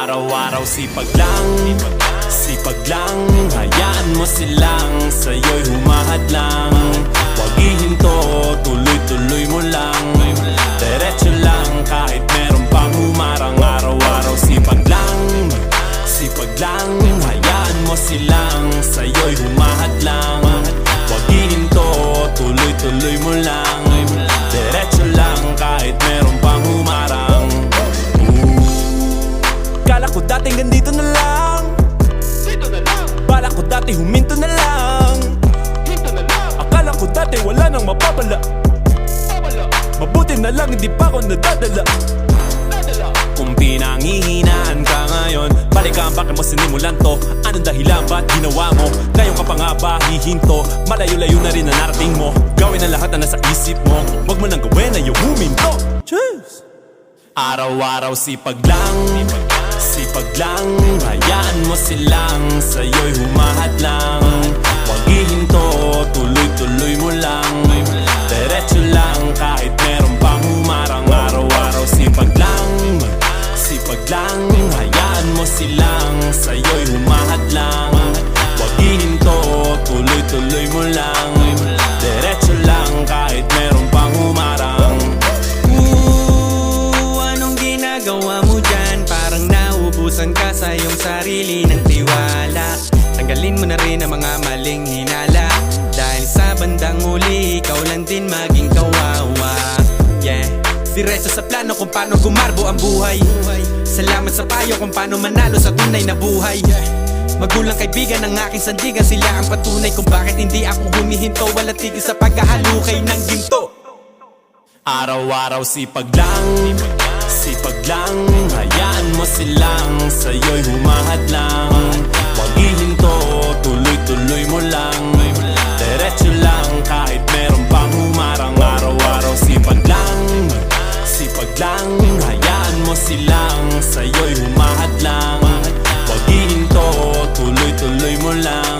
Araw-araw sipag lang, sipag lang. Hayaan mo silang sa'yo'y humahad lang. Huwag ihinto, tuloy-tuloy mo lang. Diretso lang kahit meron pang humarang. Araw-araw sipag lang, sipag lang. Hayaan mo silang sa'yo'y humahad lang. Huwag ihinto, tuloy-tuloy mo lang. Diretso lang kahit meron pang humarang. Kala ko dati ganito na lang, bala ko dati huminto na lang. Akala ko dati wala nang mapapala, mabuti na lang hindi pa ako nadadala. Kung pinanghihinaan ka ngayon, balikan bakit mo sinimulan to. Anong dahilan ba't ginawa mo? Ngayon ka pa nga ba hihinto? Malayo-layo na rin na narating mo. Gawin ang lahat na nasa isip mo. Huwag mo nang gawin na yung huminto. Cheers! Araw-araw sipag lang, sipag lang. Hayaan mo silang sa'yo'y humahad lang. Huwag ihinto, tuloy-tuloy mo lang. Diretso lang kahit meron pang humarang. Araw-araw sipag lang, sipag lang. Hayaan mo silang sa'yo'y humahad lang. Huwag ihinto, tuloy-tuloy mo lang. Diretso lang kahit meron pang humarang. Anong ginagawa mo dyan? Parang naubusan ka sa iyong sarili ng tiwala. Tanggalin mo na rin ang mga maling hinala, dahil sa bandang uli ikaw lang din maging kawawa. Yeah, diretso sa plano kung paano gumarbo ang buhay. Salamat sa payo kung paano manalo sa tunay na buhay. Magulang kaibigan ng aking sandigan, sila ang patunay kung bakit hindi ako humihinto. Walang tigil sa pagkahalukay ng ginto. Araw-araw sipag lang, sipag lang. Hayaan mo silang sa'yo'y humahad lang. Huwag ihinto, tuloy-tuloy mo lang. Diretso lang kahit meron pang humarang. Araw-araw sipag lang, sipag lang. Hayaan mo silang sa'yo'y humahad lang. Huwag ihinto, tuloy-tuloy mo lang.